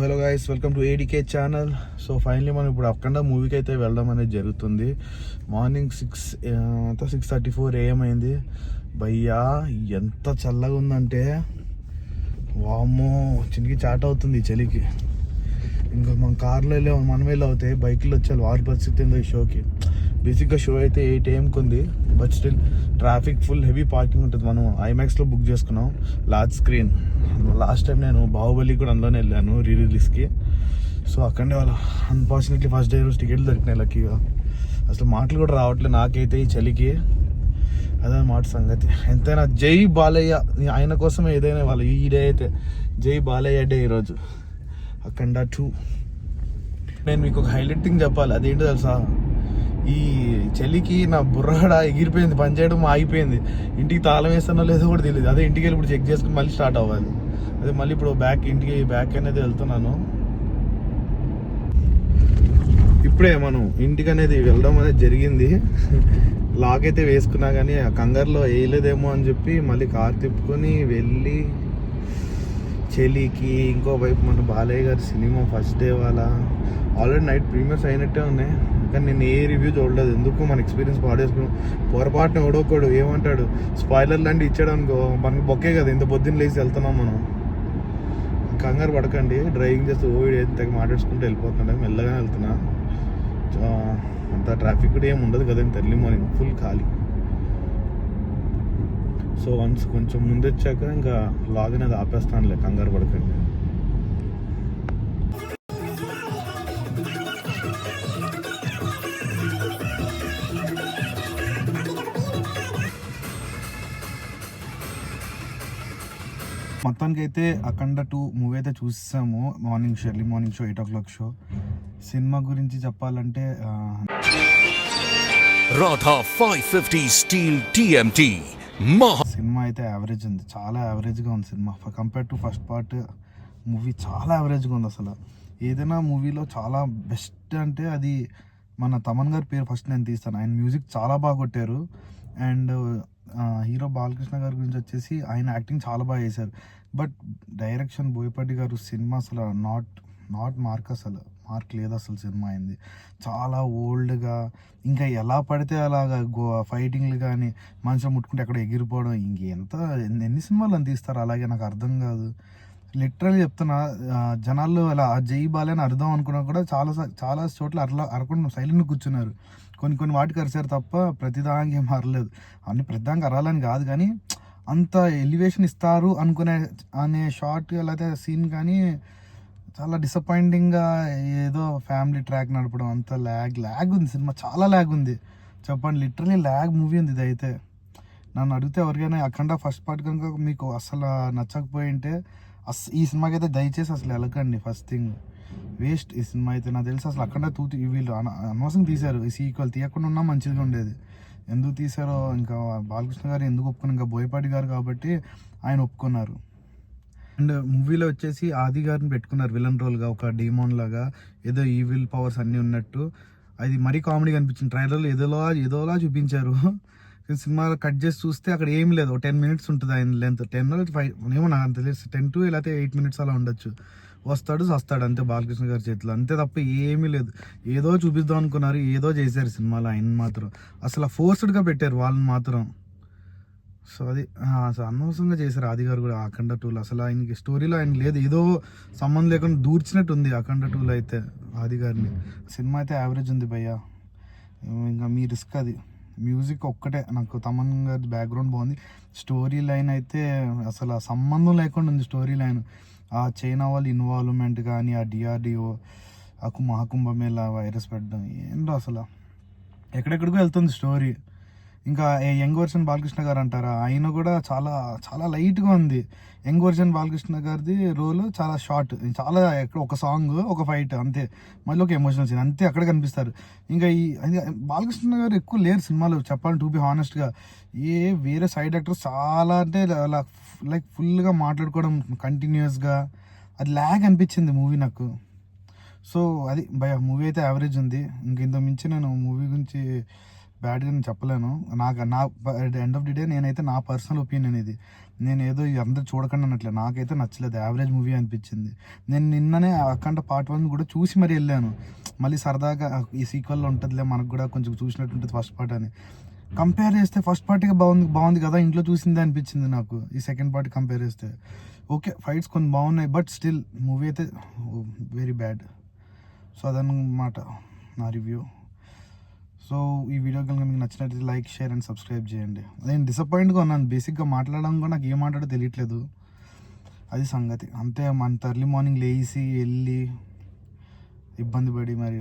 Hello guys, welcome to ఏడికే channel. So finally మనం ఇప్పుడు అక్కడ మూవీకి అయితే వెళ్ళడం అనేది జరుగుతుంది. మార్నింగ్ 6:34 AM అయింది. భయ్యా ఎంత చల్లగా ఉందంటే వామ్మో చినికి చాట అవుతుంది చలికి. ఇంకా మన కార్లో వెళ్ళాము, మనం వెళ్ళి అవుతాయి బైక్లో వచ్చారు. వారి పరిస్థితి ఏందో ఈ షోకి. బేసిక్గా షో అయితే 8 AMకి ఉంది. But still traffic full heavy parking ఉంటుంది. మనం ఐమాక్స్లో బుక్ చేసుకున్నాం, లార్జ్ స్క్రీన్. లాస్ట్ టైం నేను బాహుబలి కూడా అందులోనే వెళ్ళాను రిలీజ్కి. సో అక్కడనే వాళ్ళు అన్ఫార్చునేట్లీ ఫస్ట్ డే రోజు టికెట్లు దొరికినాయి లక్కీగా. అసలు మాటలు కూడా రావట్లేదు నాకైతే ఈ చలికి. అదనమాట సంగతి. ఎంతైనా జై బాలయ్య, ఆయన కోసం ఏదైనా వాళ్ళు ఈ డే అయితే జై బాలయ్య డే ఈరోజు. అఖండ 2. నేను మీకు ఒక హైలైట్ థింగ్ చెప్పాలి. అదేంటో తెలుసా, ఈ చలికి నా బుర్రడ ఎగిరిపోయింది, పనిచేయడం ఆగిపోయింది. ఇంటికి తాళం వేస్తానో లేదో కూడా తెలియదు. అదే ఇంటికి వెళ్ళి ఇప్పుడు చెక్ చేసుకుని మళ్ళీ స్టార్ట్ అవ్వాలి. అదే మళ్ళీ ఇప్పుడు ఇంటికి బ్యాక్ అనేది వెళ్తున్నాను. ఇప్పుడే మనం ఇంటికి అనేది వెళ్ళడం అనేది జరిగింది. లాక్ అయితే వేసుకున్నా కానీ ఆ కంగారులో వేయలేదేమో అని చెప్పి మళ్ళీ కార్ తిప్పుకొని వెళ్ళి చలికి. ఇంకోవైపు మన బాలయ్య గారి సినిమా ఫస్ట్ డే వాళ్ళ ఆల్రెడీ నైట్ ప్రీమియర్స్ అయినట్టే ఉన్నాయి. కానీ నేను ఏ రివ్యూ చూడలేదు. ఎందుకు మన ఎక్స్పీరియన్స్ పాడేసుకున్నాం. పొరపాటున ఓడోకోడు ఏమంటాడు స్పాయిలర్ లాంటి ఇచ్చాడు అనుకో, మనకు బొక్కే కదా. ఇంత పొద్దున్న లేచి వెళ్తున్నాం మనం. కంగారు పడకండి, డ్రైవింగ్ చేస్తూ తెగ మాట్లాడుకుంటూ వెళ్ళిపోతున్నాం. మెల్లగా వెళ్తున్నా. అంత ట్రాఫిక్ కూడా ఏమి ఉండదు కదా ఎర్లీ మార్నింగ్, ఫుల్ ఖాళీ. సో వన్స్ కొంచెం ముందొచ్చాక ఇంకా లాగ్ అనేది ఆపేస్తానులే, కంగారు పడకండి. మొత్తానికి అయితే అఖండ 2 మూవీ అయితే చూసాము. Early morning show 8 o'clock show. Cinema గురించి చెప్పాలంటే రాధా 550 స్టీల్ TMT సినిమా అయితే యావరేజ్ ఉంది, చాలా యావరేజ్గా ఉంది cinema. Compare to first part movie చాలా యావరేజ్గా ఉంది. అసలు ఏదైనా మూవీలో చాలా బెస్ట్ అంటే అది మన తమన్ గారి పేరు ఫస్ట్ నేను తీస్తాను. ఆయన మ్యూజిక్ చాలా బాగా కొట్టారు. అండ్ హీరో బాలకృష్ణ గారి గురించి వచ్చేసి ఆయన యాక్టింగ్ చాలా బాగా చేశారు. బట్ డైరెక్షన్ బోయపాటి గారు సినిమా అసలు నాట్ మార్క్, అసలు మార్క్ లేదు అసలు. సినిమా అయింది చాలా ఓల్డ్గా, ఇంకా ఎలా పడితే అలాగా ఫైటింగ్లు కానీ మనుషులు ముట్టుకుంటే ఎక్కడ ఎగిరిపోవడం. ఎన్ని సినిమాలు అని తీస్తారు అలాగే, నాకు అర్థం కాదు. లిటరల్లీ చెప్తున్నా, జనాల్లో అలా జై బాలని అర్థం అనుకున్నా కూడా చాలా చోట్ల అరకుండా సైలెంట్ కూర్చున్నారు. కొన్ని వాటికి అరిశారు తప్ప ప్రతిదానికి ఏం అరలేదు. ప్రతిదానికి అరాలని కాదు, కానీ అంత ఎలివేషన్ ఇస్తారు అనే షార్ట్ లేకపోతే సీన్ కానీ చాలా డిసప్పాయింటింగ్గా ఏదో ఫ్యామిలీ ట్రాక్ నడపడం, అంత ల్యాగ్ ఉంది సినిమా, చాలా ల్యాగ్ ఉంది. చెప్పండి, లిటరలీ ల్యాగ్ మూవీ ఉంది ఇది అయితే. నన్ను అడిగితే ఎవరికైనా అఖండ ఫస్ట్ పార్ట్ కనుక మీకు అసలు నచ్చకపోయింటే ఈ సినిమాకి అయితే దయచేసి అసలు వెళ్ళకండి. ఫస్ట్ థింగ్ వేస్ట్ ఈ సినిమా అయితే. నాకు తెలుసు అసలు అఖండ 2 వీళ్ళు అనవసరం తీశారు. ఈ సీక్వెల్ తీయకుండా ఉన్నా మంచిగా ఉండేది. ఎందుకు తీశారో, ఇంకా బాలకృష్ణ గారు ఎందుకు ఒప్పుకున్నారు, ఇంకా బోయపాటి గారు కాబట్టి ఆయన ఒప్పుకున్నారు. అండ్ మూవీలో వచ్చేసి ఆది గారిని పెట్టుకున్నారు విలన్ రోల్గా, ఒక డీమోన్ లాగా, ఏదో ఈవిల్ పవర్స్ అన్నీ ఉన్నట్టు. అది మరీ కామెడీగా అనిపించింది. ట్రైలర్లో ఏదోలా చూపించారు. సినిమాలో కట్ చేసి చూస్తే అక్కడ ఏం లేదు. 10 minutes ఉంటుంది ఆయన లెంత్. 10 or 5 ఏమో నాకు తెలిసి 10 to లేకపోతే 8 minutes అలా ఉండొచ్చు. వస్తాడు అంతే బాలకృష్ణ గారి చేతిలో, అంతే తప్ప ఏమీ లేదు. ఏదో చూపిద్దాం అనుకున్నారు, ఏదో చేశారు సినిమాలో. ఆయన మాత్రం అసలు ఫోర్స్డ్గా పెట్టారు వాళ్ళని మాత్రం. సో అది అసలు అనవసరంగా చేశారు. ఆది గారు కూడా అఖండ 2లో అసలు ఆయనకి స్టోరీలో ఆయన లేదు, ఏదో సంబంధం లేకుండా దూర్చినట్టు ఉంది అఖండ 2లో అయితే ఆది గారిని. సినిమా అయితే యావరేజ్ ఉంది భయ్యా, ఇంకా మీ రిస్క్ అది. మ్యూజిక్ ఒక్కటే నాకు తమన్ గారి బ్యాక్గ్రౌండ్ బాగుంది. స్టోరీ లైన్ అయితే అసలు సంబంధం లేకుండా ఉంది. స్టోరీ లైన్ ఆ చైనా వాళ్ళ ఇన్వాల్వ్మెంట్ కానీ, ఆ DRDO, ఆ మహాకుంభమేళ వైరస్ పెట్టడం, ఏంటో అసలు ఎక్కడెక్కడికో వెళ్తుంది స్టోరీ. ఇంకా యంగ్ వర్షన్ బాలకృష్ణ గారు అంటారా, ఆయన కూడా చాలా చాలా లైట్గా ఉంది. యంగ్ వర్షన్ బాలకృష్ణ గారిది రోల్ చాలా షార్ట్, చాలా ఎక్కడ ఒక సాంగ్, ఒక ఫైట్ అంతే, మళ్ళీ ఒక ఎమోషనల్ సీన్ అంతే, అక్కడ కనిపిస్తారు. ఇంకా బాలకృష్ణ గారు ఎక్కువ లేరు సినిమాలో చెప్పాలి, టు బి హానెస్ట్గా. వేరే సైడ్ యాక్టర్స్ చాలా అంటే లైక్ ఫుల్గా మాట్లాడుకోవడం కంటిన్యూస్గా, అది ల్యాగ్ అనిపించింది మూవీ నాకు. సో అది మూవీ అయితే యావరేజ్ ఉంది. ఇంత మించి నేను మూవీ గురించి బ్యాడ్గా నేను చెప్పలేను. నాకు నా ఎండ్ ఆఫ్ ది డే నేనైతే నా పర్సనల్ ఒపీనియన్ ఇది. నేను ఏదో అందరు చూడకండి అనట్లేదు. నాకైతే నచ్చలేదు, యావరేజ్ మూవీ అనిపించింది. నేను నిన్ననే అఖండ పార్ట్ 1 కూడా చూసి మరి వెళ్ళాను. మళ్ళీ సరదాగా ఈ సీక్వెల్లో ఉంటుందిలే మనకు కూడా కొంచెం చూసినట్టు ఉంటుంది ఫస్ట్ పార్ట్ అని. కంపేర్ చేస్తే ఫస్ట్ పార్ట్గా బాగుంది కదా, ఇంట్లో చూసిందే అనిపించింది నాకు. ఈ సెకండ్ పార్ట్ కంపేర్ చేస్తే ఓకే, ఫైట్స్ కొన్ని బాగున్నాయి, బట్ స్టిల్ మూవీ అయితే వెరీ బ్యాడ్. సో అదన్నమాట నా రివ్యూ. సో ఈ వీడియో కనుక మీకు నచ్చినట్లయితే లైక్, షేర్ అండ్ సబ్స్క్రైబ్ చేయండి. నేను డిసప్పాయింట్గా ఉన్నాను, బేసిక్గా మాట్లాడడం కూడా నాకు ఏం మాట్లాడో తెలియట్లేదు, అది సంగతి. అంతే, అంత ఎర్లీ మార్నింగ్ లేచి వెళ్ళి ఇబ్బంది పడి మరి